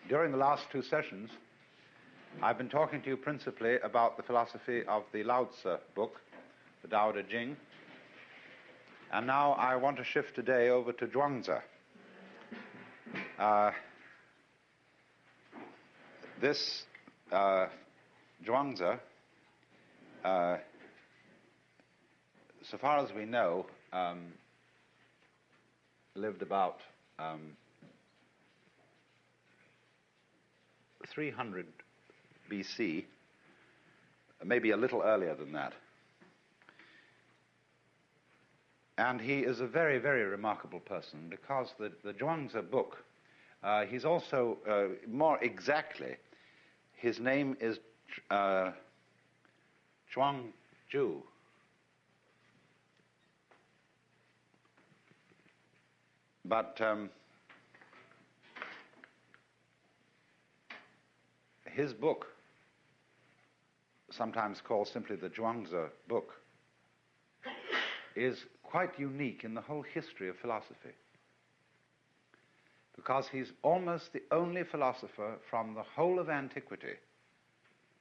During the last two sessions, I've been talking to you principally about the philosophy of the Lao Tzu book, the Tao Te Ching, and now I want to shift today over to Zhuangzi. This Zhuangzi, so far as we know, lived about 300 BC, maybe a little earlier than that. And he is a very, very remarkable person because the Zhuangzi book, he's also, more exactly, his name is Zhuangzhu. But his book, sometimes called simply the Zhuangzi book, is quite unique in the whole history of philosophy, because he's almost the only philosopher from the whole of antiquity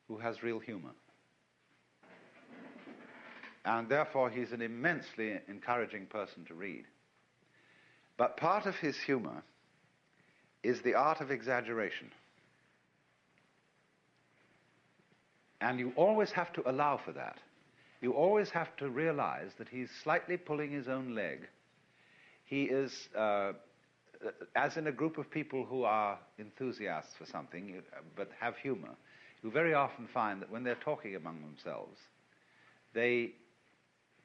who has real humor. And therefore he's an immensely encouraging person to read. But part of his humor is the art of exaggeration. And you always have to allow for that. You always have to realize that he's slightly pulling his own leg. He is, as in a group of people who are enthusiasts for something, but have humor, you very often find that when they're talking among themselves, they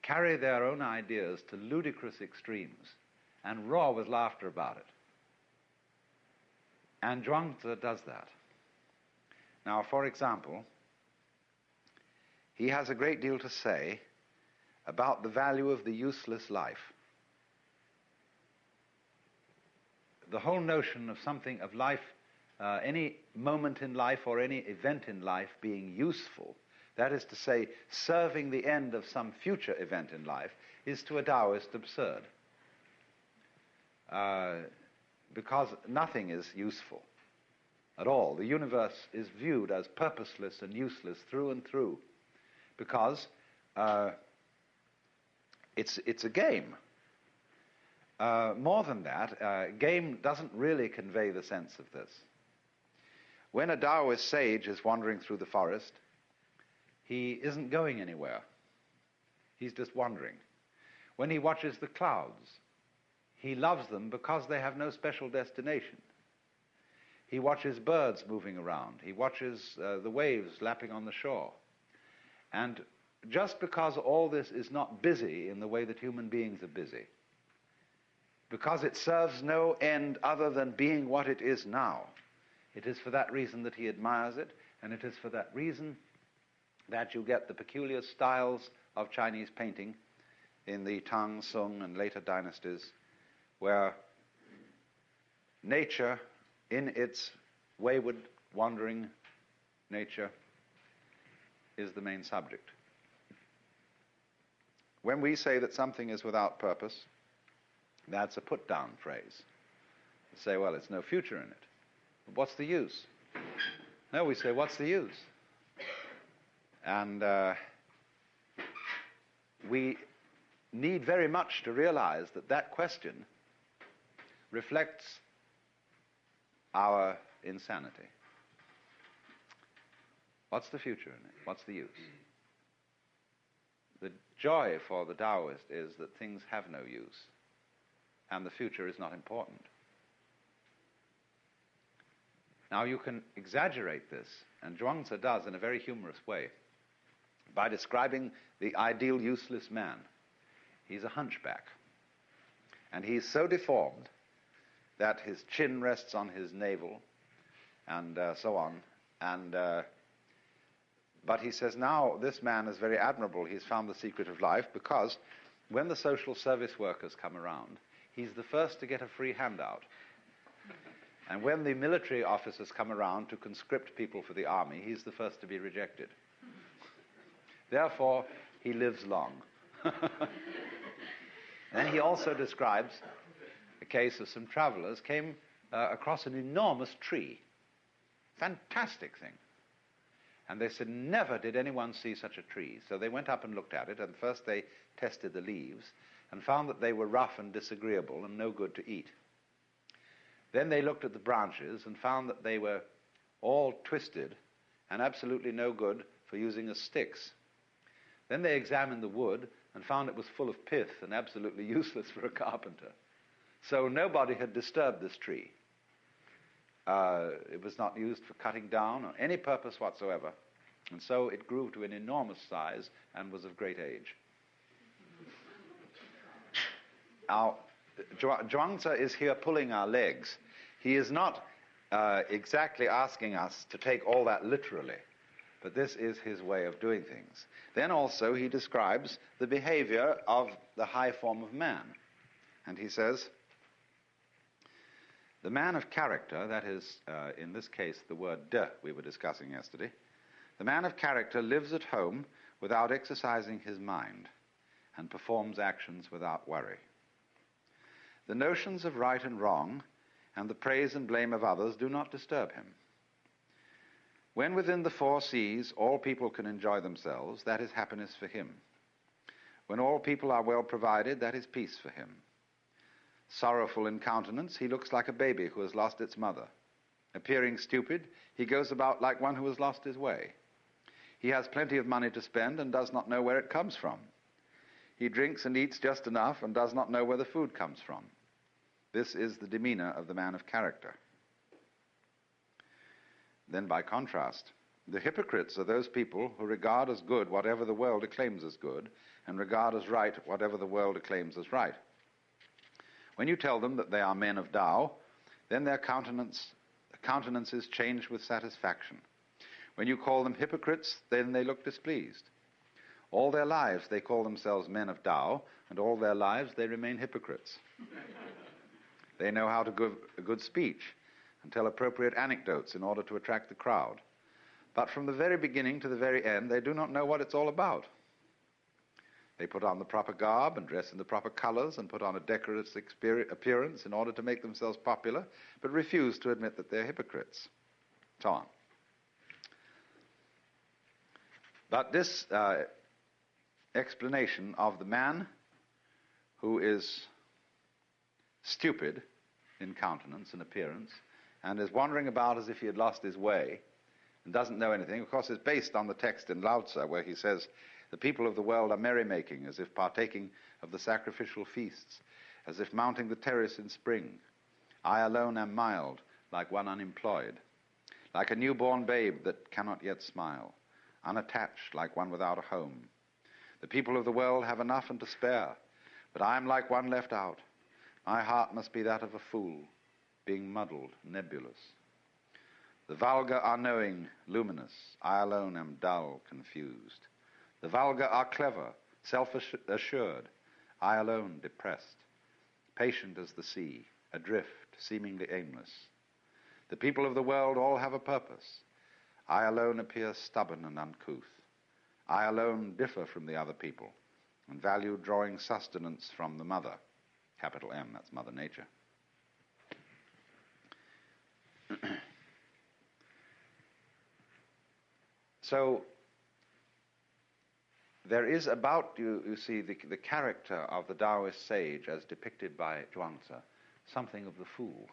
carry their own ideas to ludicrous extremes and roar with laughter about it. And Zhuangzi does that. Now, for example, he has a great deal to say about the value of the useless life. The whole notion of something, of life, any moment in life or any event in life being useful, that is to say, serving the end of some future event in life, is to a Taoist absurd. Because nothing is useful at all. The universe is viewed as purposeless and useless through and through, because it's a game. More than that, game doesn't really convey the sense of this. When a Taoist sage is wandering through the forest, he isn't going anywhere. He's just wandering. When he watches the clouds, he loves them because they have no special destination. He watches birds moving around. He watches the waves lapping on the shore. And just because all this is not busy in the way that human beings are busy, because it serves no end other than being what it is now, it is for that reason that he admires it, and it is for that reason that you get the peculiar styles of Chinese painting in the Tang, Sung, and later dynasties, where nature, in its wayward, wandering nature, is the main subject. When we say that something is without purpose, that's a put-down phrase. We say, well, it's no future in it. But what's the use? No, we say, what's the use? And we need very much to realize that that question reflects our insanity. What's the future in it? What's the use? The joy for the Taoist is that things have no use, and the future is not important. Now, you can exaggerate this, and Zhuangzi does in a very humorous way, by describing the ideal useless man. He's a hunchback, and he's so deformed that his chin rests on his navel, and so on. And but he says, now this man is very admirable. He's found the secret of life, because when the social service workers come around, he's the first to get a free handout. And when the military officers come around to conscript people for the army, he's the first to be rejected. Therefore, he lives long. And he also describes a case of some travelers came across an enormous tree fantastic thing. And they said, never did anyone see such a tree. So they went up and looked at it, and first they tested the leaves and found that they were rough and disagreeable and no good to eat. Then they looked at the branches and found that they were all twisted and absolutely no good for using as sticks. Then they examined the wood and found it was full of pith and absolutely useless for a carpenter. So nobody had disturbed this tree. It was not used for cutting down or any purpose whatsoever. And so it grew to an enormous size and was of great age. Now, Zhuangzi is here pulling our legs. He is not exactly asking us to take all that literally, but this is his way of doing things. Then also he describes the behavior of the high form of man. And he says, the man of character, that is, in this case, the word de we were discussing yesterday, the man of character lives at home without exercising his mind and performs actions without worry. The notions of right and wrong and the praise and blame of others do not disturb him. When within the four seas all people can enjoy themselves, that is happiness for him. When all people are well provided, that is peace for him. Sorrowful in countenance, he looks like a baby who has lost its mother. Appearing stupid, he goes about like one who has lost his way. He has plenty of money to spend and does not know where it comes from. He drinks and eats just enough and does not know where the food comes from. This is the demeanor of the man of character. Then by contrast, the hypocrites are those people who regard as good whatever the world acclaims as good and regard as right whatever the world acclaims as right. When you tell them that they are men of Tao, then their countenances change with satisfaction. When you call them hypocrites, then they look displeased. All their lives they call themselves men of Tao, and all their lives they remain hypocrites. They know how to give a good speech and tell appropriate anecdotes in order to attract the crowd. But from the very beginning to the very end, they do not know what it's all about. They put on the proper garb and dress in the proper colors and put on a decorous appearance in order to make themselves popular, but refuse to admit that they're hypocrites. So on. But this explanation of the man who is stupid in countenance and appearance and is wandering about as if he had lost his way and doesn't know anything, of course, is based on the text in Lao Tzu where he says, the people of the world are merrymaking, as if partaking of the sacrificial feasts, as if mounting the terrace in spring. I alone am mild, like one unemployed, like a newborn babe that cannot yet smile, unattached like one without a home. The people of the world have enough and to spare, but I am like one left out. My heart must be that of a fool, being muddled, nebulous. The vulgar are knowing, luminous. I alone am dull, confused. The vulgar are clever, self-assured. I alone depressed, patient as the sea, adrift, seemingly aimless. The people of the world all have a purpose. I alone appear stubborn and uncouth. I alone differ from the other people and value drawing sustenance from the mother. Capital M, that's Mother Nature. So there is about, you see, the character of the Taoist sage as depicted by Zhuangzi, something of the fool.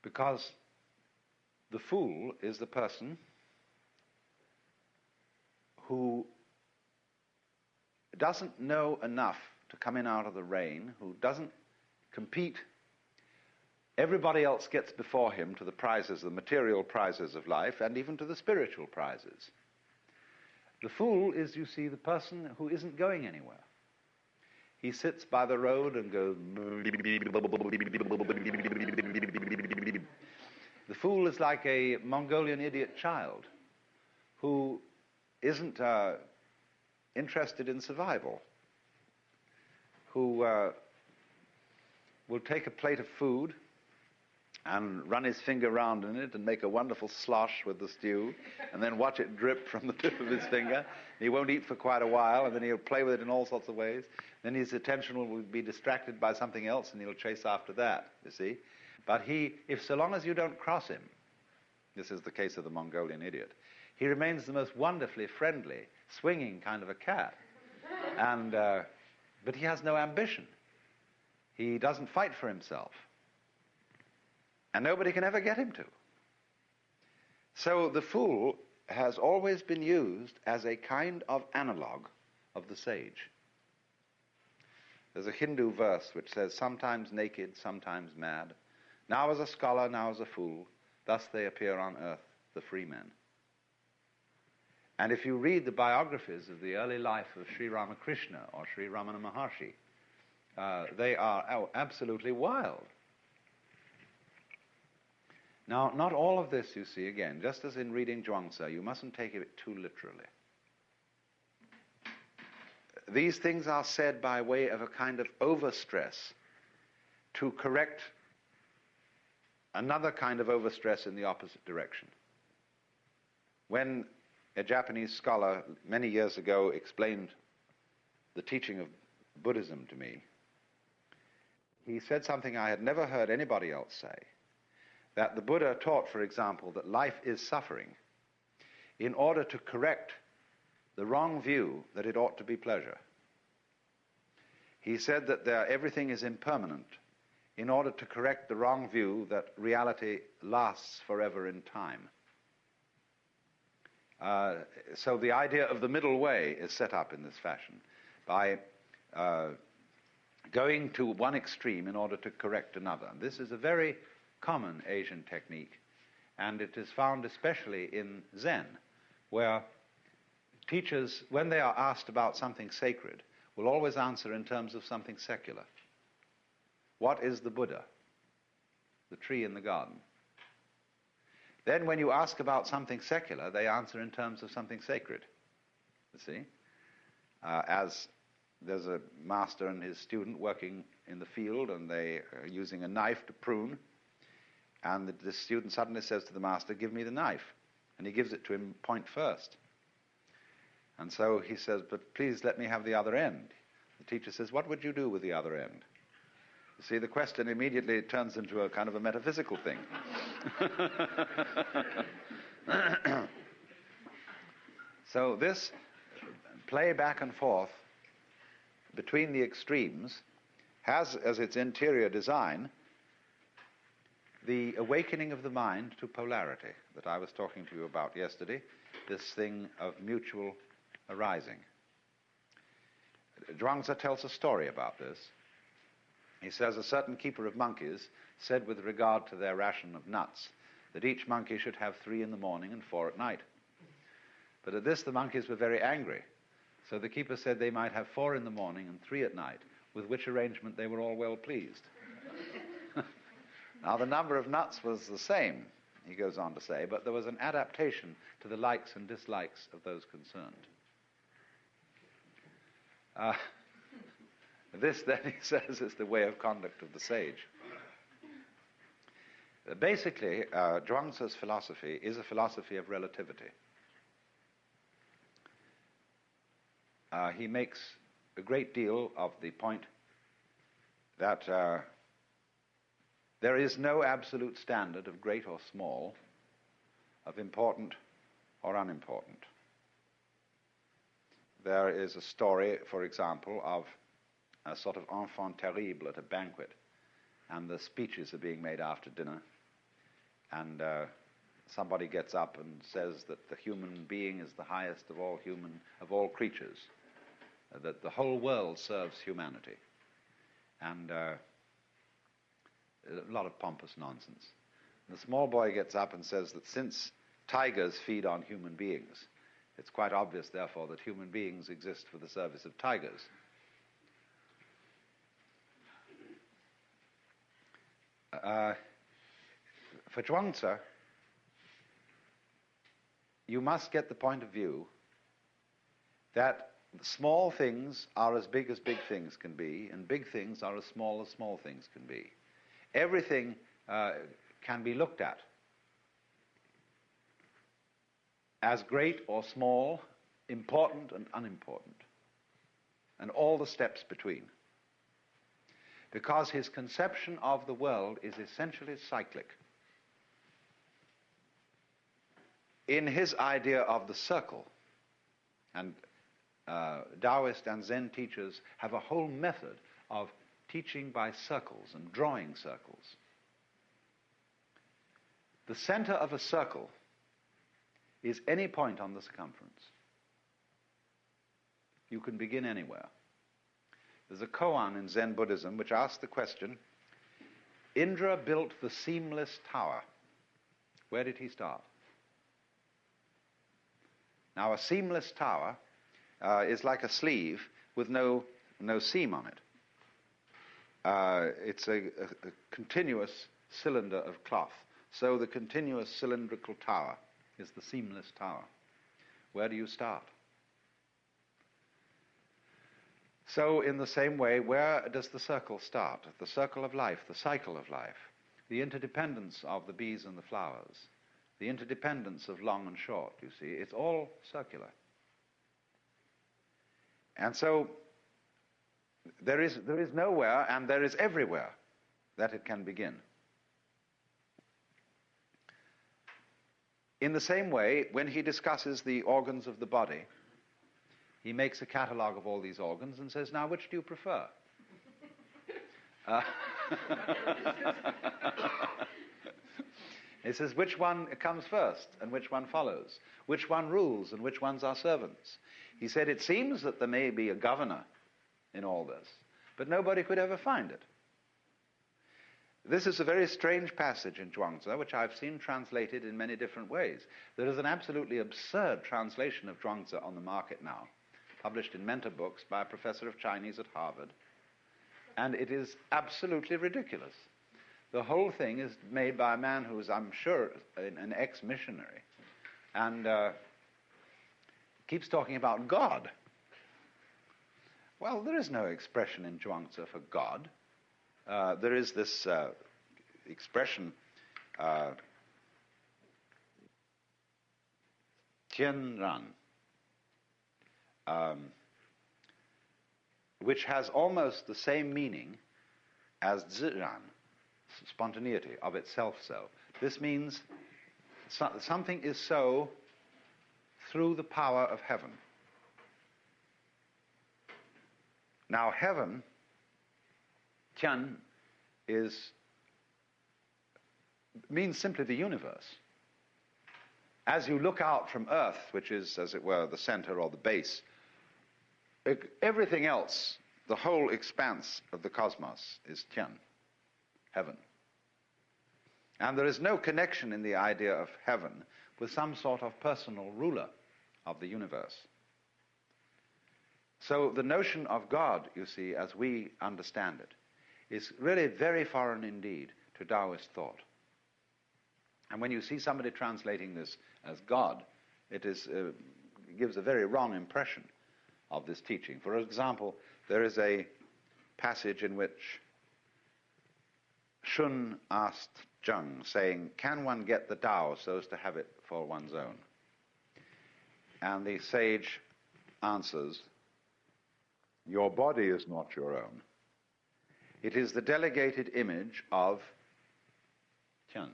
Because the fool is the person who doesn't know enough to come in out of the rain, who doesn't compete. Everybody else gets before him to the prizes, the material prizes of life, and even to the spiritual prizes. The fool is, you see, the person who isn't going anywhere. He sits by the road and goes... The fool is like a Mongolian idiot child who isn't interested in survival, who will take a plate of food and run his finger round in it and make a wonderful slosh with the stew, and then watch it drip from the tip of his finger. He won't eat for quite a while, and then he'll play with it in all sorts of ways. Then his attention will be distracted by something else, and he'll chase after that, you see. But so long as you don't cross him, this is the case of the Mongolian idiot, he remains the most wonderfully friendly, swinging kind of a cat. But he has no ambition. He doesn't fight for himself. And nobody can ever get him to. So the fool has always been used as a kind of analog of the sage. There's a Hindu verse which says, sometimes naked, sometimes mad, now as a scholar, now as a fool, thus they appear on earth, the free men. And if you read the biographies of the early life of Sri Ramakrishna or Sri Ramana Maharshi, they are absolutely wild. Now, not all of this, you see, again, just as in reading Zhuangzi, you mustn't take it too literally. These things are said by way of a kind of overstress to correct another kind of overstress in the opposite direction. When a Japanese scholar many years ago explained the teaching of Buddhism to me, he said something I had never heard anybody else say, that the Buddha taught, for example, that life is suffering in order to correct the wrong view that it ought to be pleasure. He said that everything is impermanent in order to correct the wrong view that reality lasts forever in time. So the idea of the middle way is set up in this fashion by going to one extreme in order to correct another. This is a very common Asian technique, and it is found especially in Zen, where teachers, when they are asked about something sacred, will always answer in terms of something secular. What is the Buddha? The tree in the garden. Then when you ask about something secular, they answer in terms of something sacred. You see? As there's a master and his student working in the field, and they are using a knife to prune, and the student suddenly says to the master, give me the knife. And he gives it to him point first. And so he says, but please let me have the other end. The teacher says, what would you do with the other end? You see, the question immediately turns into a kind of a metaphysical thing. So this play back and forth between the extremes has as its interior design the awakening of the mind to polarity that I was talking to you about yesterday, this thing of mutual arising. Zhuangzi tells a story about this. He says a certain keeper of monkeys said with regard to their ration of nuts that each monkey should have 3 in the morning and 4 at night. But at this the monkeys were very angry. So the keeper said they might have 4 in the morning and 3 at night, with which arrangement they were all well pleased. Now the number of nuts was the same, he goes on to say, but there was an adaptation to the likes and dislikes of those concerned. This, then, he says, is the way of conduct of the sage. Basically, Zhuangzi's philosophy is a philosophy of relativity. He makes a great deal of the point that there is no absolute standard of great or small, of important or unimportant. There is a story, for example, of a sort of enfant terrible at a banquet, and the speeches are being made after dinner, and somebody gets up and says that the human being is the highest of all creatures, that the whole world serves humanity, and a lot of pompous nonsense. And the small boy gets up and says that since tigers feed on human beings, it's quite obvious, therefore, that human beings exist for the service of tigers. For Zhuangzi, you must get the point of view that small things are as big things can be, and big things are as small things can be. Everything can be looked at as great or small, important and unimportant, and all the steps between. Because his conception of the world is essentially cyclic. In his idea of the circle, and Taoist and Zen teachers have a whole method of teaching by circles and drawing circles. The center of a circle is any point on the circumference. You can begin anywhere. There's a koan in Zen Buddhism which asks the question, Indra built the seamless tower. Where did he start? Now, a seamless tower is like a sleeve with no seam on it. It's a continuous cylinder of cloth. So the continuous cylindrical tower is the seamless tower. Where do you start? So in the same way, where does the circle start? The circle of life, the cycle of life, the interdependence of the bees and the flowers, the interdependence of long and short, you see, it's all circular. And so there is nowhere and there is everywhere that it can begin. In the same way, when he discusses the organs of the body, he makes a catalogue of all these organs and says, now, which do you prefer? He says, which one comes first and which one follows? Which one rules and which ones are servants? He said, it seems that there may be a governor in all this, but nobody could ever find it. This is a very strange passage in Zhuangzi, which I've seen translated in many different ways. There is an absolutely absurd translation of Zhuangzi on the market now, published in Mentor Books by a professor of Chinese at Harvard, and it is absolutely ridiculous. The whole thing is made by a man who is, I'm sure, an ex-missionary, and keeps talking about God. Well, there is no expression in Zhuangzi for God. There is this expression, Tianran, which has almost the same meaning as Ziran, spontaneity, of itself so. This means something is so through the power of heaven. Now, heaven, Tian, means simply the universe. As you look out from Earth, which is, as it were, the center or the base, everything else, the whole expanse of the cosmos is Tian, heaven. And there is no connection in the idea of heaven with some sort of personal ruler of the universe. So the notion of God, you see, as we understand it, is really very foreign indeed to Taoist thought. And when you see somebody translating this as God, it gives a very wrong impression of this teaching. For example, there is a passage in which Shun asked Zheng, saying, can one get the Tao so as to have it for one's own? And the sage answers, your body is not your own. It is the delegated image of Tian.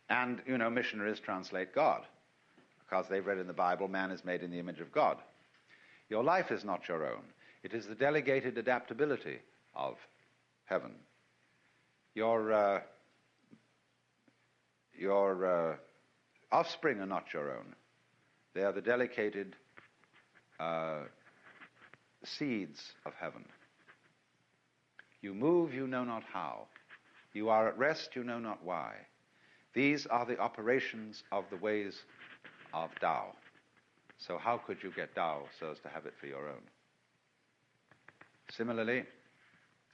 And, you know, missionaries translate God, because they've read in the Bible, man is made in the image of God. Your life is not your own. It is the delegated adaptability of heaven. Your offspring are not your own. They are the delegated seeds of heaven. You move, you know not how. You are at rest, you know not why. These are the operations of the ways of Tao. So how could you get Tao so as to have it for your own? Similarly,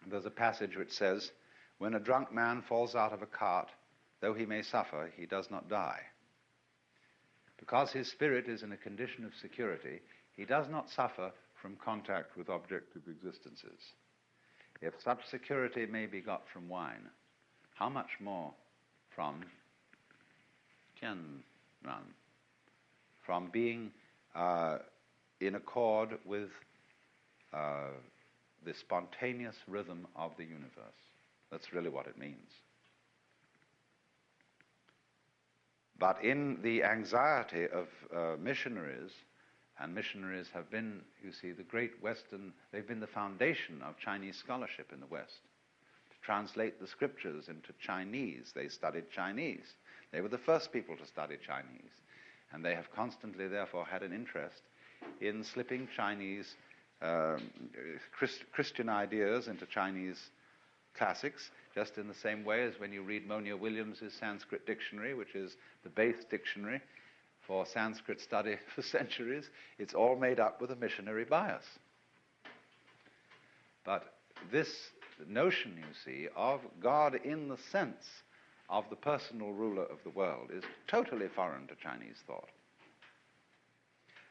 there's a passage which says, when a drunk man falls out of a cart, though he may suffer, he does not die. Because his spirit is in a condition of security, he does not suffer from contact with objective existences. If such security may be got from wine, how much more from Tianran, from being in accord with the spontaneous rhythm of the universe. That's really what it means. But in the anxiety of missionaries, and missionaries have been, you see, the great Western, they've been the foundation of Chinese scholarship in the West. To translate the scriptures into Chinese, they studied Chinese. They were the first people to study Chinese. And they have constantly, therefore, had an interest in slipping Chinese Christian ideas into Chinese classics, just in the same way as when you read Monia Williams's Sanskrit dictionary, which is the base dictionary for Sanskrit study for centuries, it's all made up with a missionary bias. But this notion, you see, of God in the sense of the personal ruler of the world is totally foreign to Chinese thought.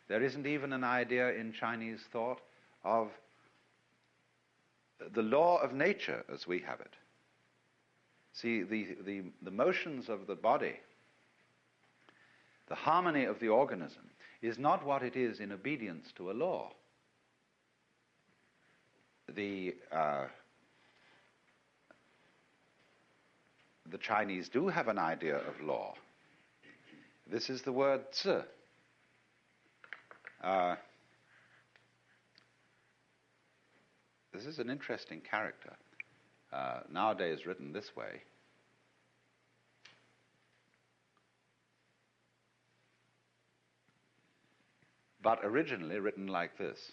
There isn't even an idea in Chinese thought of the law of nature as we have it. See, the motions of the body, the harmony of the organism, is not what it is in obedience to a law. The Chinese do have an idea of law. This is the word zi. This is an interesting character, nowadays written this way. But originally written like this.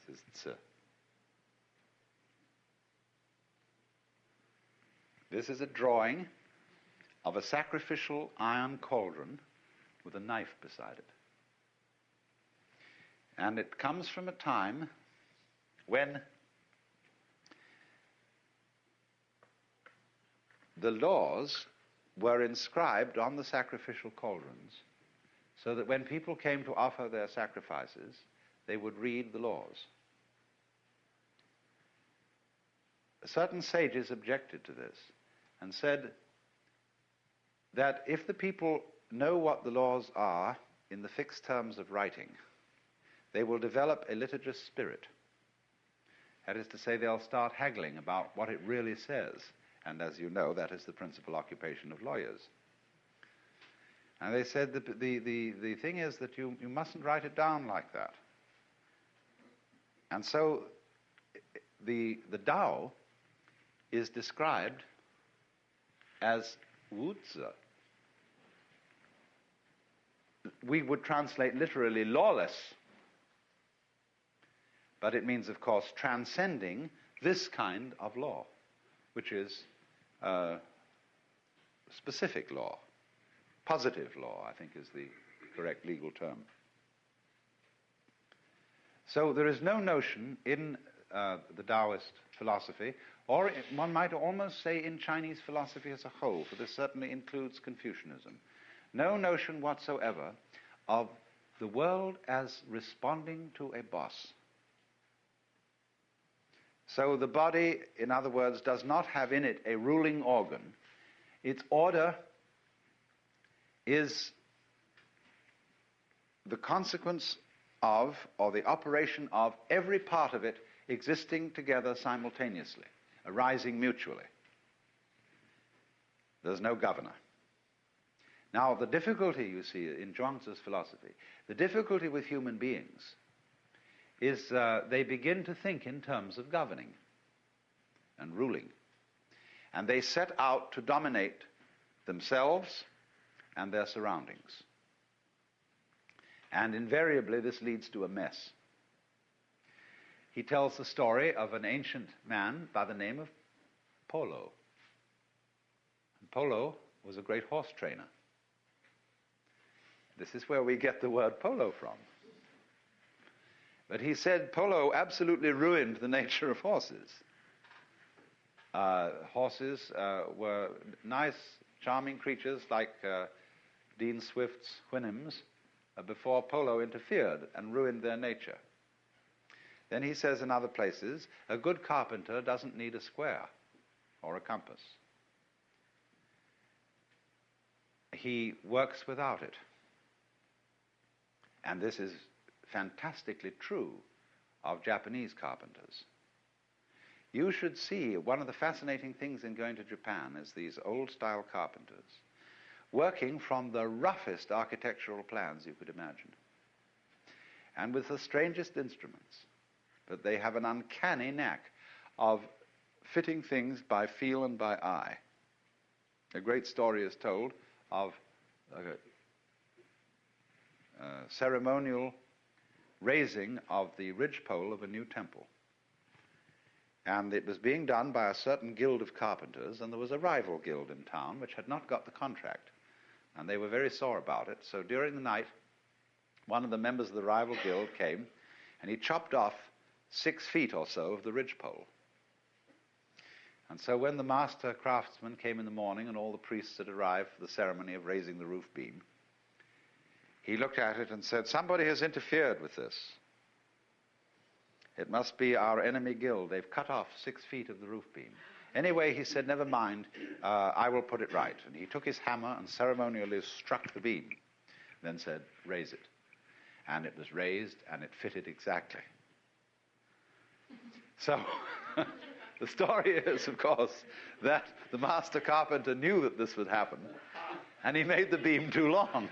This is zi. This is a drawing of a sacrificial iron cauldron with a knife beside it. And it comes from a time when the laws were inscribed on the sacrificial cauldrons, so that when people came to offer their sacrifices, they would read the laws. Certain sages objected to this and said that if the people know what the laws are in the fixed terms of writing, they will develop a litigious spirit. That is to say, they'll start haggling about what it really says. And as you know, that is the principal occupation of lawyers. And they said that the thing is that you mustn't write it down like that. And so the Tao is described as Wuzi. We would translate literally lawless, but it means, of course, transcending this kind of law, which is specific law. Positive law, I think, is the correct legal term. So there is no notion in the Taoist philosophy, or one might almost say in Chinese philosophy as a whole, for this certainly includes Confucianism, no notion whatsoever of the world as responding to a boss. So the body, in other words, does not have in it a ruling organ. Its order is the consequence of, or the operation of, every part of it existing together simultaneously, arising mutually. There's no governor. Now, the difficulty, you see, in Zhuangzi's philosophy, the difficulty with human beings is they begin to think in terms of governing and ruling. And they set out to dominate themselves and their surroundings. And invariably, this leads to a mess. He tells the story of an ancient man by the name of Polo. And Polo was a great horse trainer. This is where we get the word polo from. But he said Polo absolutely ruined the nature of horses. Horses were nice, charming creatures like Dean Swift's Houyhnhnms before polo interfered and ruined their nature. Then he says in other places, a good carpenter doesn't need a square or a compass. He works without it. And this is fantastically true of Japanese carpenters. You should see, one of the fascinating things in going to Japan is these old-style carpenters working from the roughest architectural plans you could imagine, and with the strangest instruments. But they have an uncanny knack of fitting things by feel and by eye. A great story is told of a ceremonial raising of the ridgepole of a new temple. And it was being done by a certain guild of carpenters, and there was a rival guild in town which had not got the contract. And they were very sore about it. So during the night, one of the members of the rival guild came, and he chopped off 6 feet or so of the ridgepole. And so when the master craftsman came in the morning and all the priests had arrived for the ceremony of raising the roof beam, he looked at it and said, "Somebody has interfered with this. It must be our enemy guild. They've cut off 6 feet of the roof beam." Anyway, he said, "Never mind, I will put it right." And he took his hammer and ceremonially struck the beam, then said, "Raise it." And it was raised, and it fitted exactly. So the story is, of course, that the master carpenter knew that this would happen, and he made the beam too long.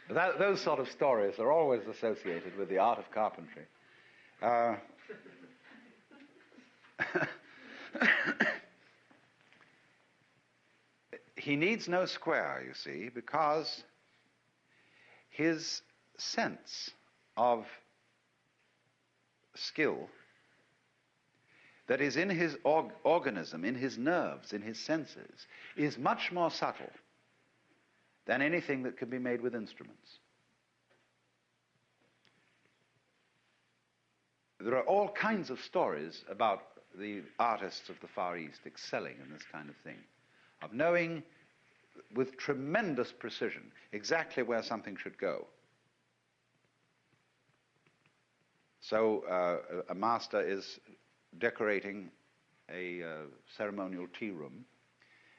Those sort of stories are always associated with the art of carpentry. He needs no square, you see, because his sense of skill that is in his organism, in his nerves, in his senses, is much more subtle than anything that can be made with instruments. There are all kinds of stories about the artists of the Far East excelling in this kind of thing, of knowing with tremendous precision exactly where something should go. So a master is decorating a ceremonial tea room,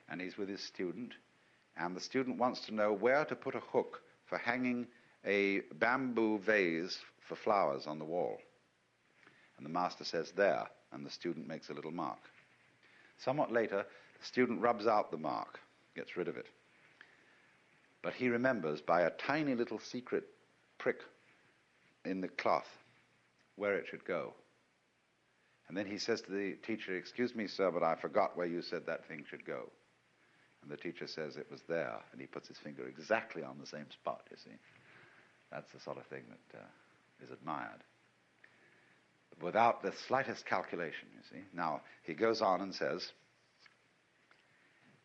and he's with his student, and the student wants to know where to put a hook for hanging a bamboo vase for flowers on the wall. And the master says, "There," and the student makes a little mark. Somewhat later, the student rubs out the mark, gets rid of it. But he remembers by a tiny little secret prick in the cloth where it should go. And then he says to the teacher, "Excuse me, sir, but I forgot where you said that thing should go." And the teacher says, "It was there." And he puts his finger exactly on the same spot, you see. That's the sort of thing that is admired, without the slightest calculation, you see. Now, he goes on and says,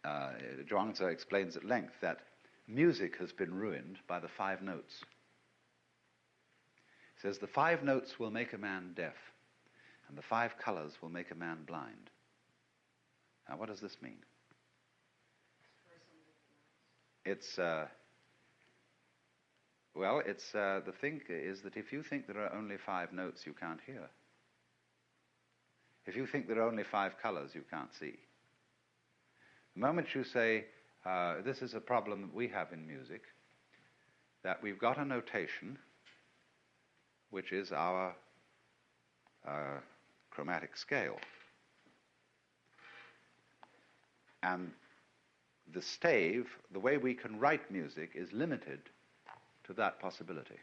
Zhuangzi explains at length that music has been ruined by the 5 notes. He says, the 5 notes will make a man deaf, and the 5 colors will make a man blind. Now, what does this mean? It's, the thing is that if you think there are only 5 notes, you can't hear. If you think there are only 5 colors, you can't see. The moment you say, this is a problem that we have in music, that we've got a notation, which is our chromatic scale. And the stave, the way we can write music, is limited to that possibility.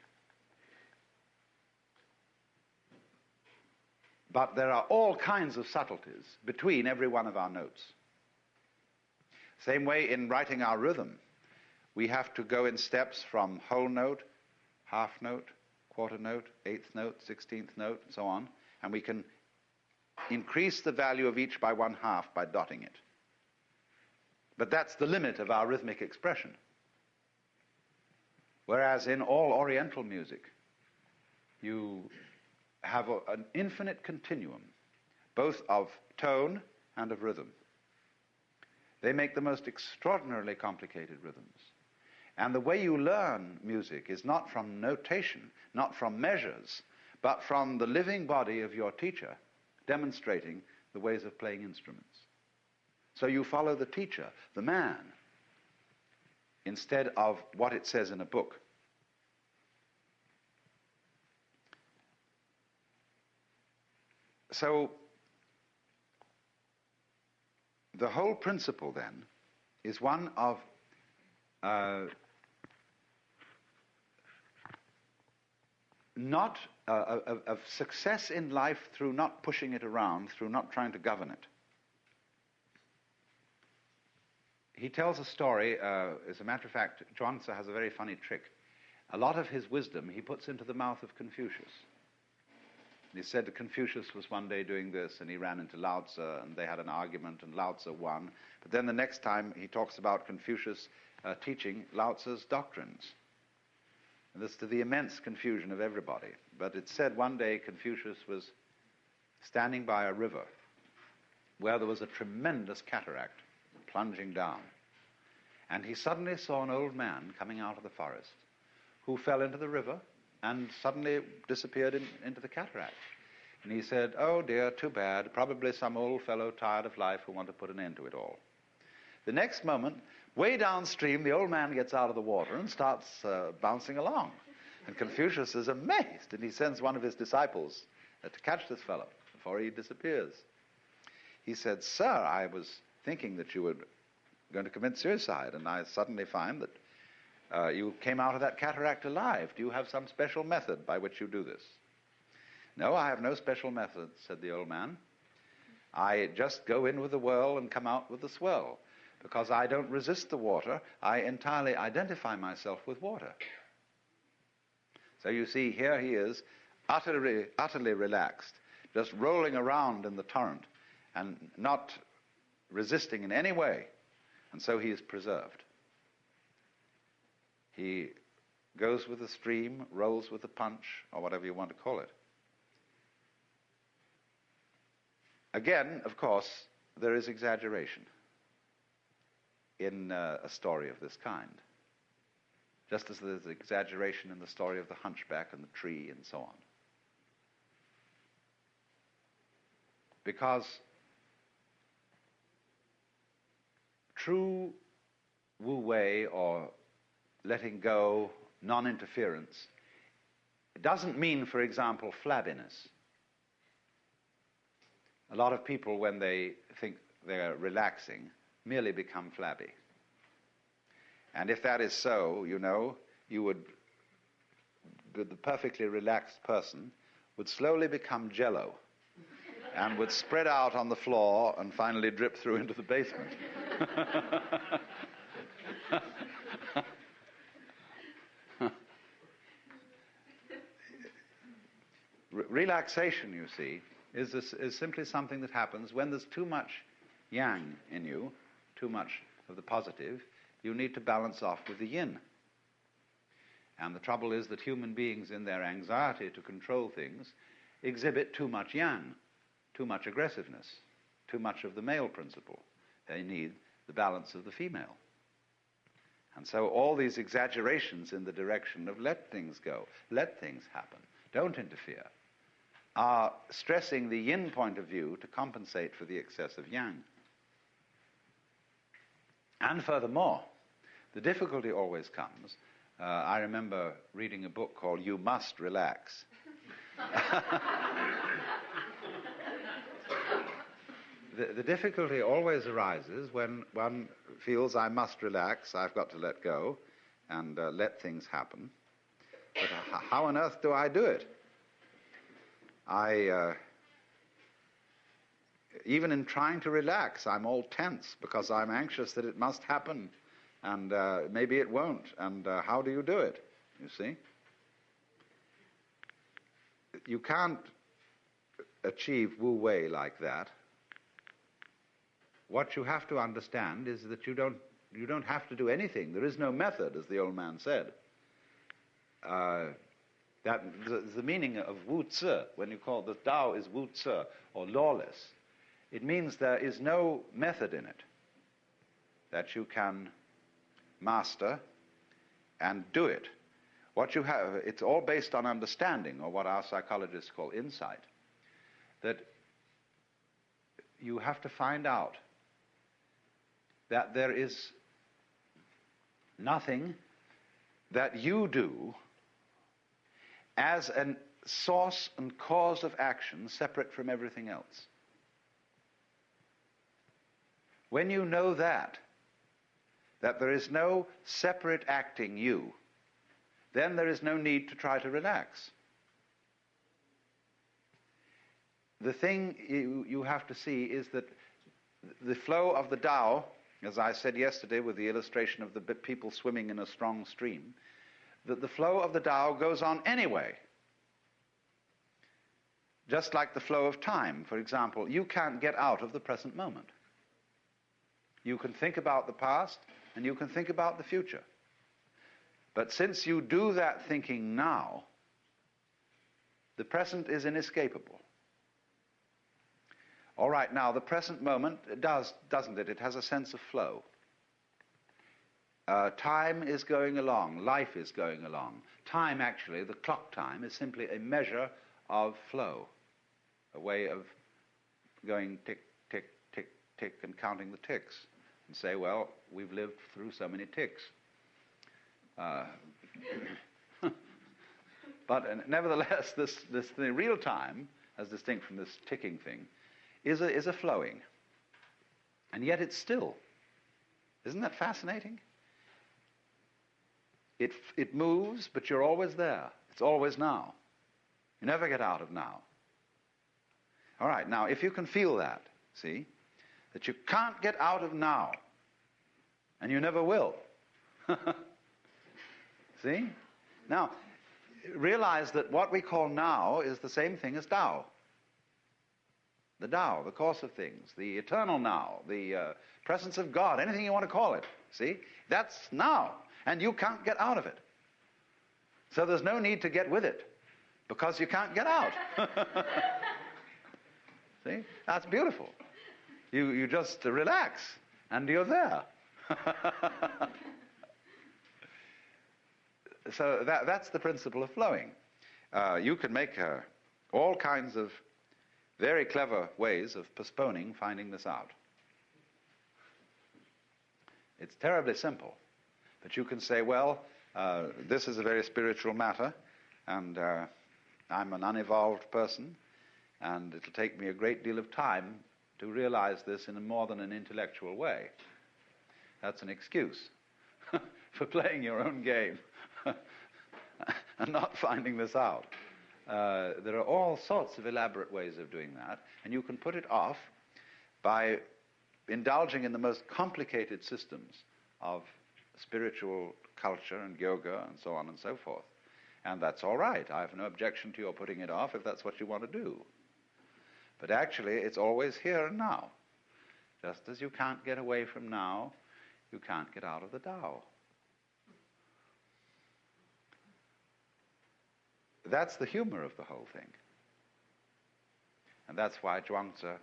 But there are all kinds of subtleties between every one of our notes. Same way in writing our rhythm, we have to go in steps from whole note, half note, quarter note, 8th note, 16th note, and so on, and we can increase the value of each by 1/2 by dotting it. But that's the limit of our rhythmic expression. Whereas in all Oriental music, you have an infinite continuum, both of tone and of rhythm. They make the most extraordinarily complicated rhythms. And the way you learn music is not from notation, not from measures, but from the living body of your teacher demonstrating the ways of playing instruments. So you follow the teacher, the man, instead of what it says in a book. So the whole principle then is one of of success in life through not pushing it around, through not trying to govern it. He tells a story, as a matter of fact, Zhuangzi has a very funny trick. A lot of his wisdom he puts into the mouth of Confucius. He said that Confucius was one day doing this, and he ran into Lao Tzu, and they had an argument, and Lao Tzu won. But then the next time he talks about Confucius teaching Lao Tzu's doctrines. And this to the immense confusion of everybody. But it said one day Confucius was standing by a river where there was a tremendous cataract plunging down. And he suddenly saw an old man coming out of the forest who fell into the river and suddenly disappeared into the cataract. And he said, "Oh dear, too bad, probably some old fellow tired of life who want to put an end to it all." The next moment, way downstream, the old man gets out of the water and starts bouncing along. And Confucius is amazed, and he sends one of his disciples to catch this fellow before he disappears. He said, "Sir, I was thinking that you were going to commit suicide, and I suddenly find that you came out of that cataract alive. Do you have some special method by which you do this?" "No, I have no special method," said the old man. "I just go in with the whirl and come out with the swirl. Because I don't resist the water, I entirely identify myself with water." So you see, here he is, utterly relaxed, just rolling around in the torrent and not resisting in any way. And so he is preserved. He goes with the stream, rolls with the punch, or whatever you want to call it. Again, of course, there is exaggeration in a story of this kind, just as there's exaggeration in the story of the hunchback and the tree and so on. Because true Wu Wei, or letting go, non-interference, it doesn't mean, for example, flabbiness. A lot of people, when they think they're relaxing, merely become flabby. And if that is so, you know, the perfectly relaxed person would slowly become jello and would spread out on the floor and finally drip through into the basement. Relaxation, you see, is simply something that happens when there's too much yang in you, too much of the positive. You need to balance off with the yin. And the trouble is that human beings, in their anxiety to control things, exhibit too much yang, too much aggressiveness, too much of the male principle. They need the balance of the female. And so all these exaggerations in the direction of let things go, let things happen, don't interfere, are stressing the yin point of view to compensate for the excess of yang. And furthermore, the difficulty always comes. I remember reading a book called You Must Relax. The difficulty always arises when one feels I must relax, I've got to let go and let things happen. But how on earth do I do it? Even in trying to relax, I'm all tense because I'm anxious that it must happen, and maybe it won't. And how do you do it, you see? You can't achieve Wu Wei like that. What you have to understand is that you don't have to do anything. There is no method, as the old man said. The meaning of Wu Zi, when you call the Tao is Wu Zi, or lawless, It means there is no method in it that you can master and do it. What you have, it's all based on understanding, or what our psychologists call insight, that you have to find out that there is nothing that you do as a source and cause of action separate from everything else. When you know that there is no separate acting you, then there is no need to try to relax. The thing you have to see is that the flow of the Tao, as I said yesterday with the illustration of the people swimming in a strong stream, that the flow of the Tao goes on anyway. Just like the flow of time, for example, you can't get out of the present moment. You can think about the past and you can think about the future. But since you do that thinking now, the present is inescapable. All right, now the present moment does, doesn't it? It has a sense of flow. Time is going along, life is going along. Time, actually, the clock time, is simply a measure of flow, a way of going tick, tick, tick, tick, and counting the ticks, and say, well, we've lived through so many ticks. But nevertheless, this thing, real time, as distinct from this ticking thing, is a flowing. And yet it's still. Isn't that fascinating? It moves, but you're always there. It's always now. You never get out of now. All right, now, if you can feel that, see, that you can't get out of now, and you never will. See? Now, realize that what we call now is the same thing as Tao. The Tao, the course of things, the eternal now, the presence of God, anything you want to call it. See? That's now, and you can't get out of it. So there's no need to get with it, because you can't get out. See? That's beautiful. You just relax, and you're there. So that's the principle of flowing. You can make all kinds of very clever ways of postponing finding this out. It's terribly simple. But you can say, well, this is a very spiritual matter, and I'm an unevolved person, and it'll take me a great deal of time to realize this in a more than an intellectual way. That's an excuse for playing your own game and not finding this out. There are all sorts of elaborate ways of doing that, and you can put it off by indulging in the most complicated systems of spiritual culture and yoga and so on and so forth. And that's all right. I have no objection to your putting it off if that's what you want to do. But actually, it's always here and now. Just as you can't get away from now, you can't get out of the Tao. That's the humor of the whole thing. And that's why Zhuangzi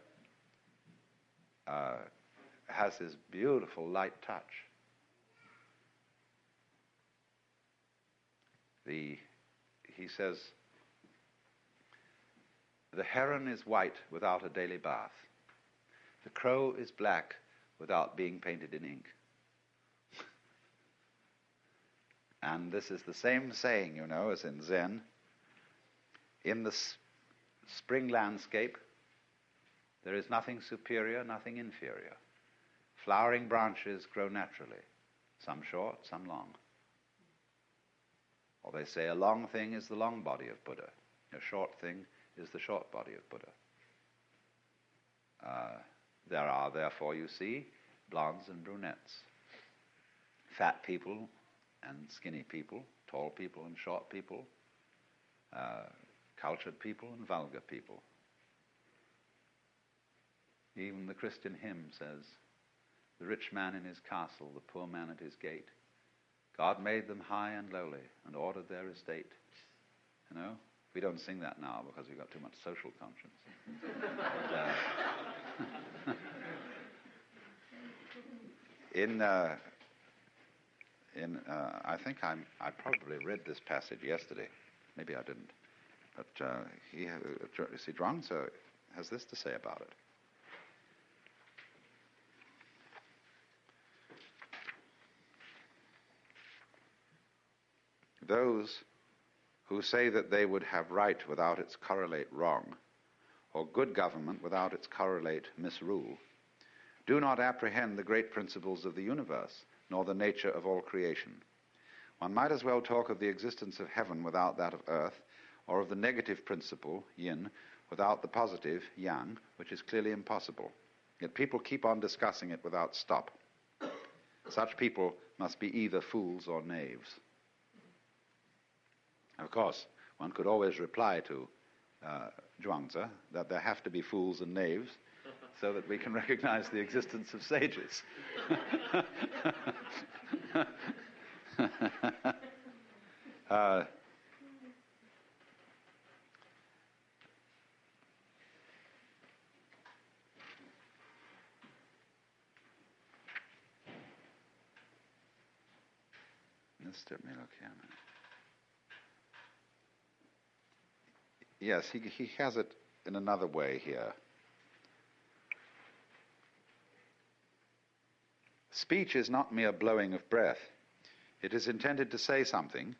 has his beautiful light touch. He says, the heron is white without a daily bath. The crow is black without being painted in ink. And this is the same saying, you know, as in Zen. In the spring landscape, there is nothing superior, nothing inferior. Flowering branches grow naturally, some short, some long. Or they say a long thing is the long body of Buddha. A short thing is the short body of Buddha. There are, therefore, you see, blondes and brunettes, fat people and skinny people, tall people and short people, cultured people and vulgar people. Even the Christian hymn says, the rich man in his castle, the poor man at his gate. God made them high and lowly and ordered their estate. You know, we don't sing that now because we've got too much social conscience. But, I think I probably read this passage yesterday. Maybe I didn't. But Zhuangzi has this to say about it. Those who say that they would have right without its correlate wrong, or good government without its correlate misrule, do not apprehend the great principles of the universe, nor the nature of all creation. One might as well talk of the existence of heaven without that of earth, or of the negative principle, yin, without the positive, yang, which is clearly impossible. Yet people keep on discussing it without stop. Such people must be either fools or knaves. Of course, one could always reply to Zhuangzi that there have to be fools and knaves so that we can recognize the existence of sages. Let me look here. Yes, he has it in another way here. Speech is not mere blowing of breath. It is intended to say something,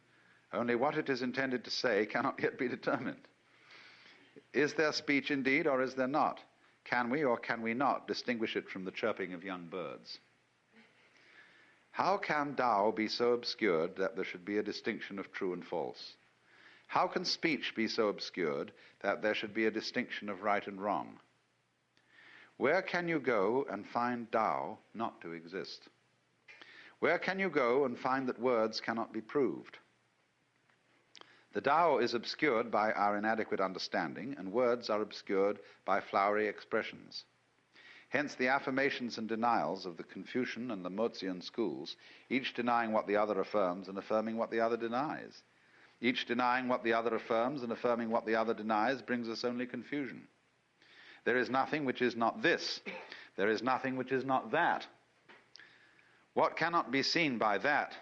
only what it is intended to say cannot yet be determined. Is there speech indeed, or is there not? Can we or can we not distinguish it from the chirping of young birds? How can Tao be so obscured that there should be a distinction of true and false? How can speech be so obscured that there should be a distinction of right and wrong? Where can you go and find Tao not to exist? Where can you go and find that words cannot be proved? The Tao is obscured by our inadequate understanding, and words are obscured by flowery expressions. Hence the affirmations and denials of the Confucian and the Mozian schools, each denying what the other affirms and affirming what the other denies. Each denying what the other affirms and affirming what the other denies brings us only confusion. There is nothing which is not this. There is nothing which is not that. What cannot be seen by that,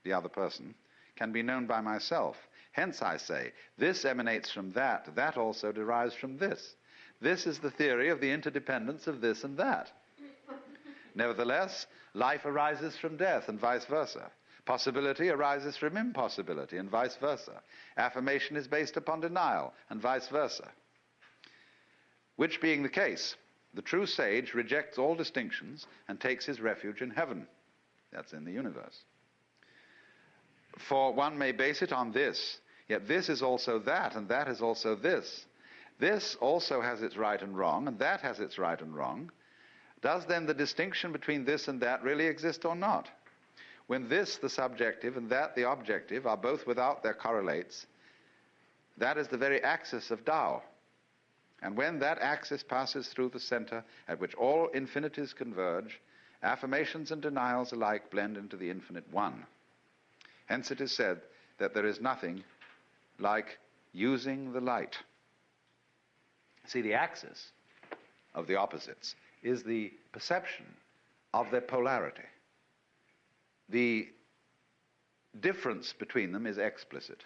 the other person, can be known by myself. Hence I say, this emanates from that, that also derives from this. This is the theory of the interdependence of this and that. Nevertheless, life arises from death and vice versa. Possibility arises from impossibility and vice versa. Affirmation is based upon denial and vice versa. Which being the case, the true sage rejects all distinctions and takes his refuge in heaven. That's in the universe. For one may base it on this, yet this is also that, and that is also this. This also has its right and wrong, and that has its right and wrong. Does then the distinction between this and that really exist or not? When this, the subjective, and that, the objective, are both without their correlates, that is the very axis of Tao. And when that axis passes through the center at which all infinities converge, affirmations and denials alike blend into the infinite one. Hence it is said that there is nothing like using the light. See, the axis of the opposites is the perception of their polarity. The difference between them is explicit,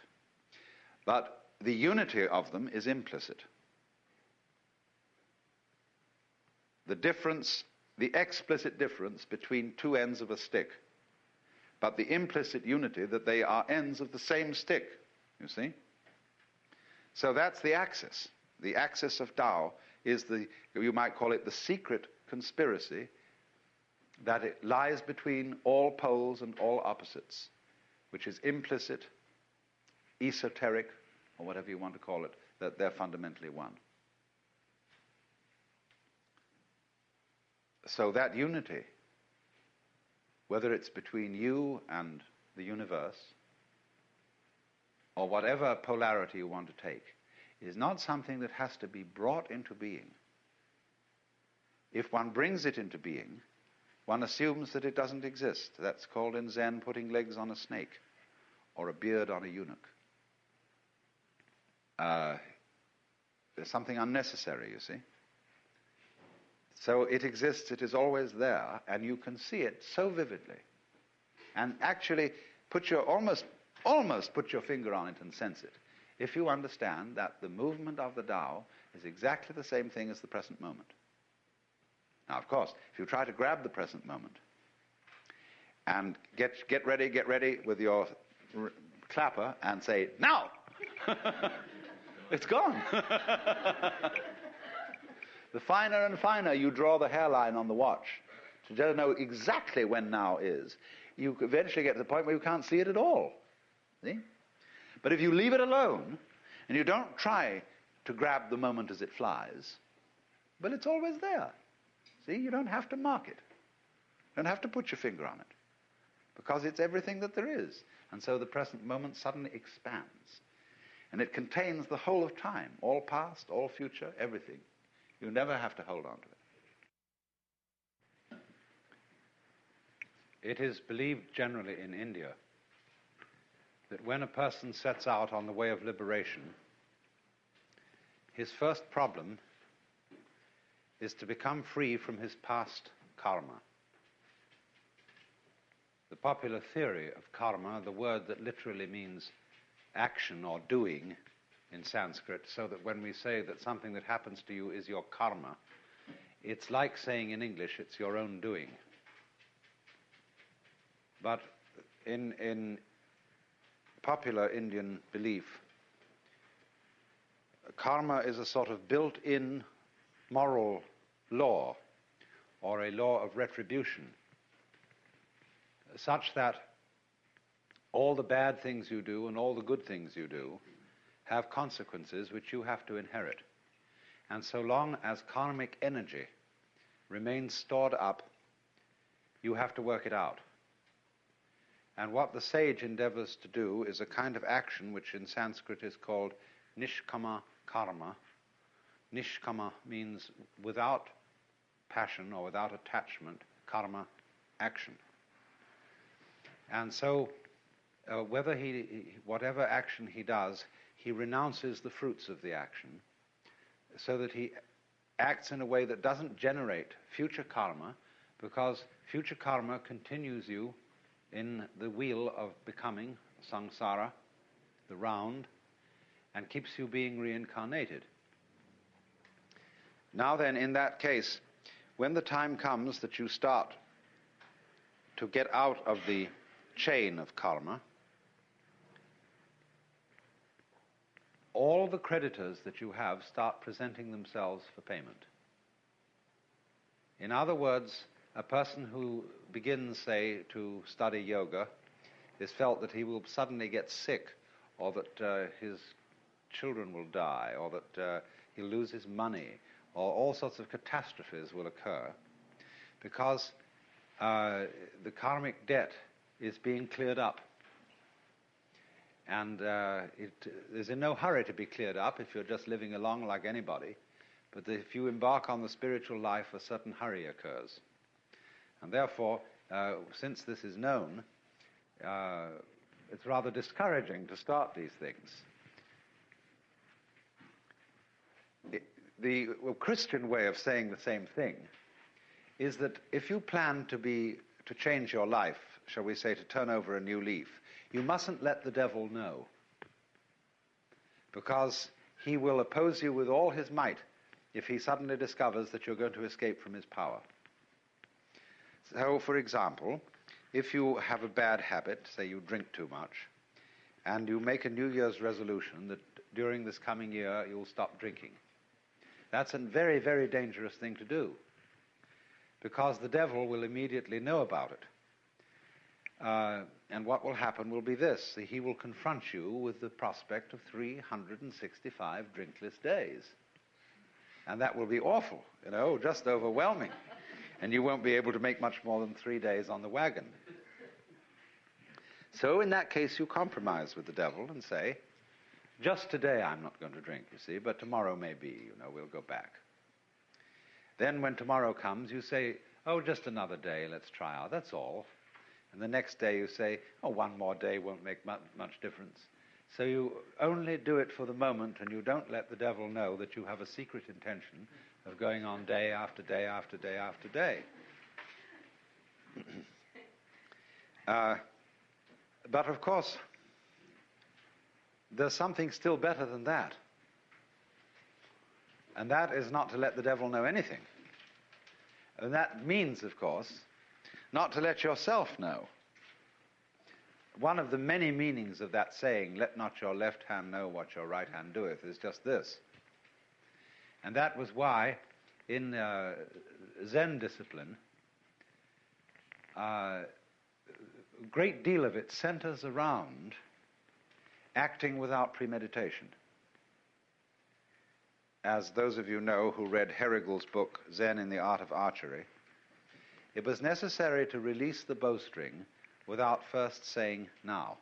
but the unity of them is implicit. The difference, the explicit difference between two ends of a stick, but the implicit unity that they are ends of the same stick, you see? So that's the axis. The axis of Tao is the, you might call it the secret conspiracy that it lies between all poles and all opposites, which is implicit, esoteric, or whatever you want to call it, that they're fundamentally one. So that unity, whether it's between you and the universe, or whatever polarity you want to take, is not something that has to be brought into being. If one brings it into being, one assumes that it doesn't exist. That's called in Zen putting legs on a snake or a beard on a eunuch. There's something unnecessary, you see. So it exists, it is always there, and you can see it so vividly. And actually almost put your finger on it and sense it, if you understand that the movement of the Tao is exactly the same thing as the present moment. Now, of course, if you try to grab the present moment and get ready with your clapper and say, now! It's gone. The finer and finer you draw the hairline on the watch to just know exactly when now is, you eventually get to the point where you can't see it at all. See? But if you leave it alone and you don't try to grab the moment as it flies, well, it's always there. See, you don't have to mark it. You don't have to put your finger on it, because it's everything that there is. And so the present moment suddenly expands. And it contains the whole of time, all past, all future, everything. You never have to hold on to it. It is believed generally in India that when a person sets out on the way of liberation, his first problem is to become free from his past karma. The popular theory of karma, the word that literally means action or doing in Sanskrit, so that when we say that something that happens to you is your karma, it's like saying in English, it's your own doing. But in popular Indian belief, karma is a sort of built-in moral law, or a law of retribution, such that all the bad things you do and all the good things you do have consequences which you have to inherit. And so long as karmic energy remains stored up, you have to work it out. And what the sage endeavors to do is a kind of action which in Sanskrit is called nishkama karma. Nishkama means without passion or without attachment, karma, action. And so whatever action he does, he renounces the fruits of the action, so that he acts in a way that doesn't generate future karma, because future karma continues you in the wheel of becoming, samsara, the round, and keeps you being reincarnated. Now then, in that case, when the time comes that you start to get out of the chain of karma, all the creditors that you have start presenting themselves for payment. In other words, a person who begins, say, to study yoga is felt that he will suddenly get sick, or that his children will die, or that he'll lose his money, or all sorts of catastrophes will occur, because the karmic debt is being cleared up. And it is in no hurry to be cleared up if you're just living along like anybody, but if you embark on the spiritual life, a certain hurry occurs. And therefore, since this is known, it's rather discouraging to start these things. The Christian way of saying the same thing is that if you plan to change your life, shall we say, to turn over a new leaf, you mustn't let the devil know, because he will oppose you with all his might if he suddenly discovers that you're going to escape from his power. So, for example, if you have a bad habit, say you drink too much, and you make a New Year's resolution that during this coming year you'll stop drinking, that's a very, very dangerous thing to do, because the devil will immediately know about it. And what will happen will be this: he will confront you with the prospect of 365 drinkless days. And that will be awful, just overwhelming. And you won't be able to make much more than 3 days on the wagon. So in that case, you compromise with the devil and say, just today I'm not going to drink, you see, but tomorrow maybe, we'll go back. Then when tomorrow comes, you say, oh, just another day, let's try out, that's all. And the next day you say, oh, one more day won't make much difference. So you only do it for the moment, and you don't let the devil know that you have a secret intention of going on day after day after day after day. But of course, there's something still better than that. And that is not to let the devil know anything. And that means, of course, not to let yourself know. One of the many meanings of that saying, "Let not your left hand know what your right hand doeth," is just this. And that was why in Zen discipline, a great deal of it centers around acting without premeditation. As those of you know who read Herrigel's book, Zen in the Art of Archery, it was necessary to release the bowstring without first saying now.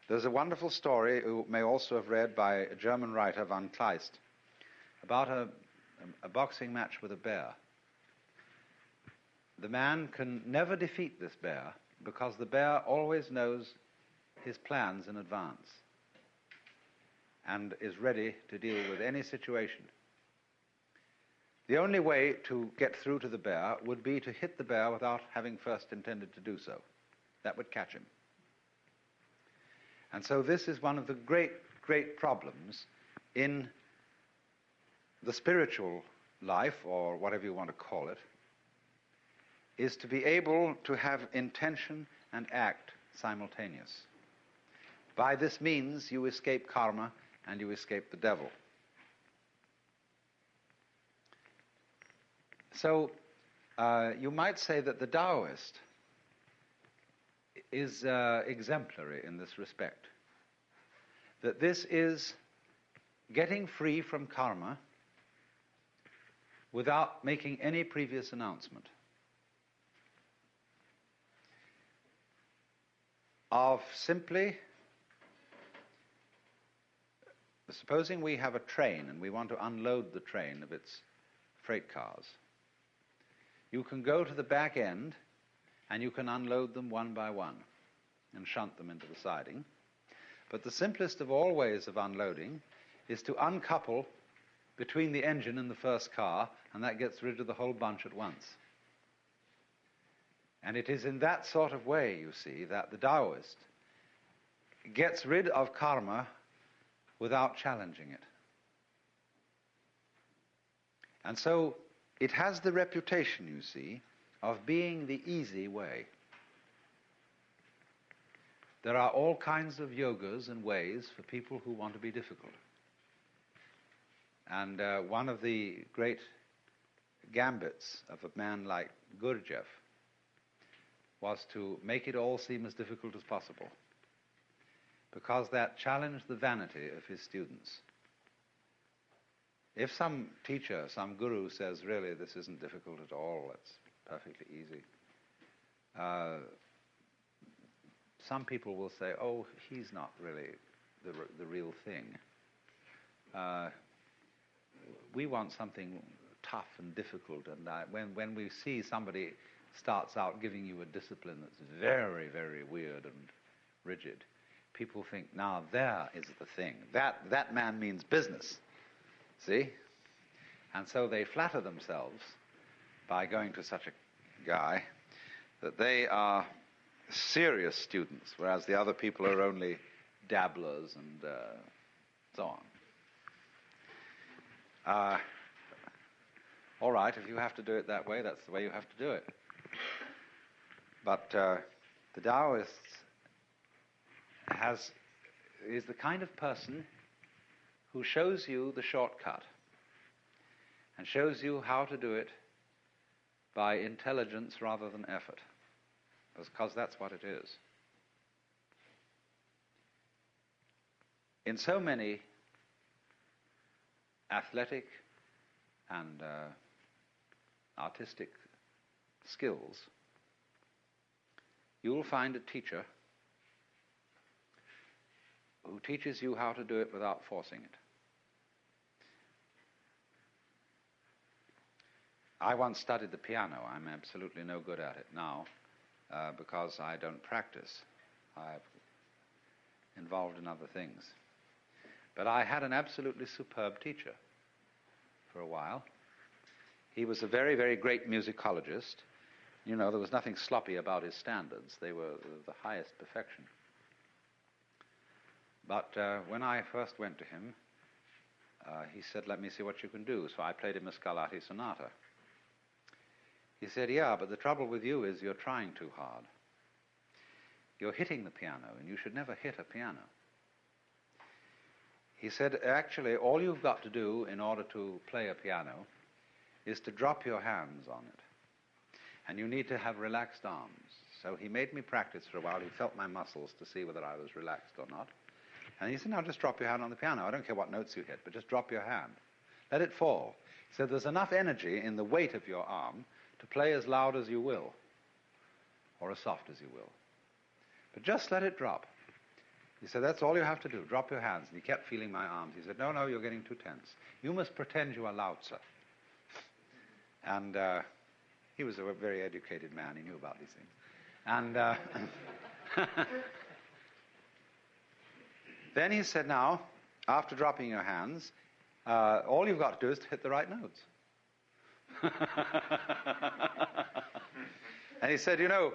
There's a wonderful story you may also have read by a German writer, Van Kleist, about a boxing match with a bear. The man can never defeat this bear because the bear always knows his plans in advance and is ready to deal with any situation. The only way to get through to the bear would be to hit the bear without having first intended to do so. That would catch him. And so this is one of the great, great problems in the spiritual life, or whatever you want to call it, is to be able to have intention and act simultaneous. By this means, you escape karma and you escape the devil. So you might say that the Taoist is exemplary in this respect. That this is getting free from karma without making any previous announcement. Of simply, supposing we have a train and we want to unload the train of its freight cars. You can go to the back end and you can unload them one by one and shunt them into the siding. But the simplest of all ways of unloading is to uncouple between the engine and the first car, and that gets rid of the whole bunch at once. And it is in that sort of way, you see, that the Taoist gets rid of karma without challenging it. And so it has the reputation, you see, of being the easy way. There are all kinds of yogas and ways for people who want to be difficult. And one of the great gambits of a man like Gurdjieff was to make it all seem as difficult as possible, because that challenged the vanity of his students. If some teacher, some guru says, really, this isn't difficult at all, it's perfectly easy, some people will say, oh, he's not really the real thing. We want something tough and difficult, and when we see somebody starts out giving you a discipline that's very, very weird and rigid, people think, now there is the thing. That man means business. See? And so they flatter themselves by going to such a guy that they are serious students, whereas the other people are only dabblers and so on. All right, if you have to do it that way, that's the way you have to do it. But the Taoist is the kind of person who shows you the shortcut and shows you how to do it by intelligence rather than effort, because that's what it is. In so many athletic and artistic skills, you will find a teacher who teaches you how to do it without forcing it. I once studied the piano. I'm absolutely no good at it now because I don't practice. involved in other things. But I had an absolutely superb teacher for a while. He was a very, very great musicologist. You know, there was nothing sloppy about his standards. They were the highest perfection. But when I first went to him, he said, let me see what you can do. So I played him a Scarlatti sonata. He said, yeah, but the trouble with you is you're trying too hard. You're hitting the piano, and you should never hit a piano. He said, actually, all you've got to do in order to play a piano is to drop your hands on it. And you need to have relaxed arms. So he made me practice for a while. He felt my muscles to see whether I was relaxed or not. And he said, now just drop your hand on the piano. I don't care what notes you hit, but just drop your hand. Let it fall. He said, there's enough energy in the weight of your arm to play as loud as you will, or as soft as you will. But just let it drop. He said, that's all you have to do. Drop your hands. And he kept feeling my arms. He said, no, no, you're getting too tense. You must pretend you are Lao Tzu. And he was a very educated man. He knew about these things. And then he said, now, after dropping your hands, all you've got to do is to hit the right notes. And he said, you know,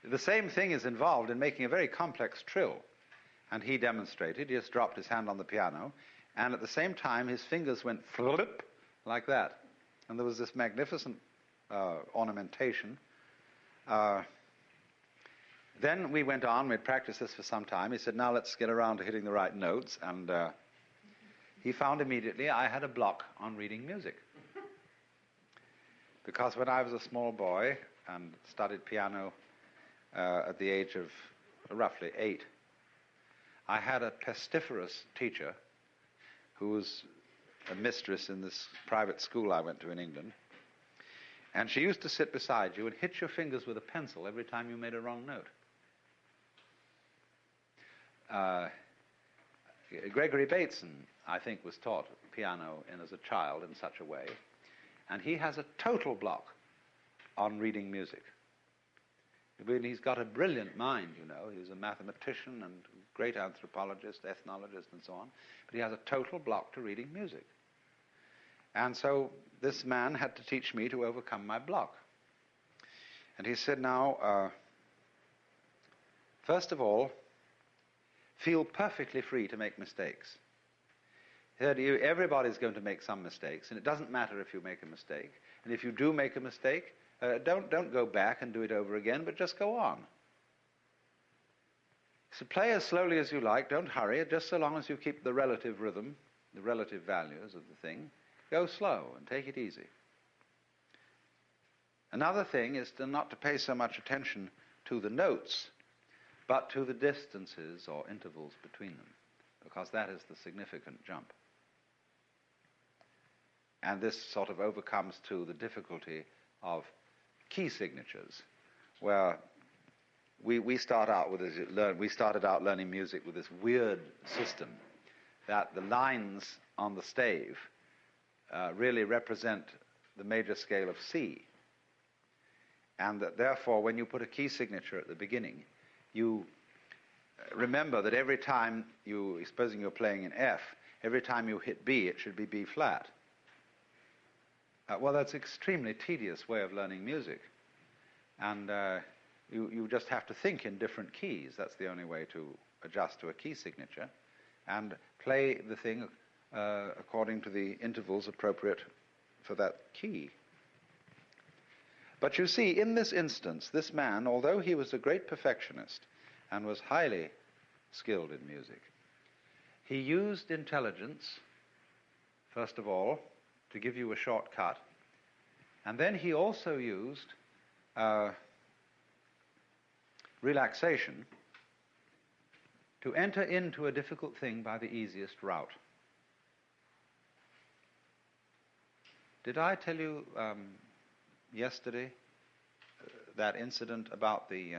the same thing is involved in making a very complex trill. And he demonstrated. He just dropped his hand on the piano, and at the same time his fingers went flip like that. And there was this magnificent ornamentation. Then we went on, we'd practiced this for some time. He said, now let's get around to hitting the right notes. And he found immediately I had a block on reading music. Because when I was a small boy and studied piano at the age of roughly 8, I had a pestiferous teacher who was a mistress in this private school I went to in England. And she used to sit beside you and hit your fingers with a pencil every time you made a wrong note. Gregory Bateson, I think, was taught piano as a child in such a way. And he has a total block on reading music. He's got a brilliant mind, you know. He's a mathematician and great anthropologist, ethnologist, and so on. But he has a total block to reading music. And so this man had to teach me to overcome my block. And he said, now, first of all, feel perfectly free to make mistakes. He said, everybody's going to make some mistakes, and it doesn't matter if you make a mistake. And if you do make a mistake, don't go back and do it over again, but just go on. So play as slowly as you like, don't hurry, just so long as you keep the relative rhythm, the relative values of the thing. Go slow and take it easy. Another thing is not to pay so much attention to the notes, but to the distances or intervals between them, because that is the significant jump. And this sort of overcomes, too, the difficulty of key signatures, where we started out learning music with this weird system that the lines on the stave really represent the major scale of C. And that therefore, when you put a key signature at the beginning, you remember that every time supposing you're playing in F, every time you hit B, it should be B flat. Well, that's an extremely tedious way of learning music. And you just have to think in different keys. That's the only way to adjust to a key signature. And play the thing according to the intervals appropriate for that key. But you see, in this instance, this man, although he was a great perfectionist and was highly skilled in music, he used intelligence, first of all, to give you a shortcut. And then he also used relaxation to enter into a difficult thing by the easiest route. Did I tell you yesterday that incident about the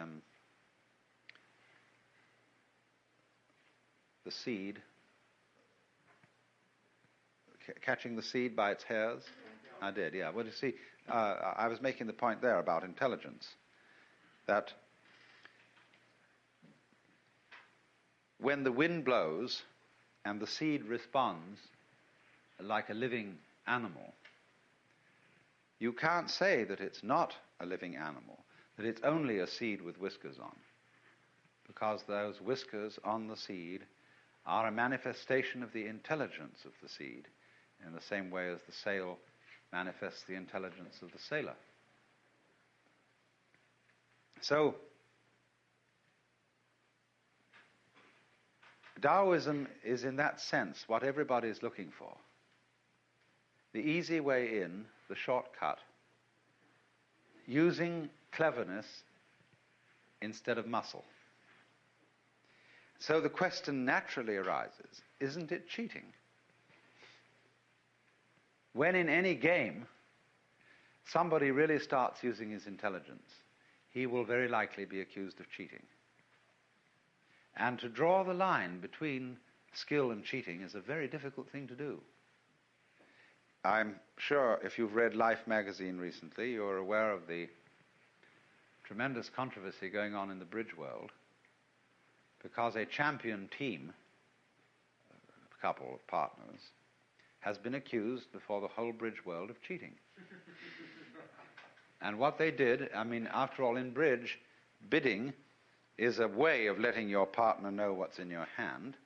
seed, catching the seed by its hairs? I did, yeah. Well, you see, I was making the point there about intelligence, that when the wind blows and the seed responds like a living animal, you can't say that it's not a living animal, that it's only a seed with whiskers on, because those whiskers on the seed are a manifestation of the intelligence of the seed, in the same way as the sail manifests the intelligence of the sailor. So, Taoism is in that sense what everybody is looking for. The easy way in, the shortcut, using cleverness instead of muscle. So the question naturally arises, isn't it cheating? When in any game somebody really starts using his intelligence, he will very likely be accused of cheating. And to draw the line between skill and cheating is a very difficult thing to do. I'm sure if you've read Life magazine recently, you're aware of the tremendous controversy going on in the bridge world, because a champion team, a couple of partners, has been accused before the whole bridge world of cheating. And what they did, I mean, after all, in bridge, bidding is a way of letting your partner know what's in your hand.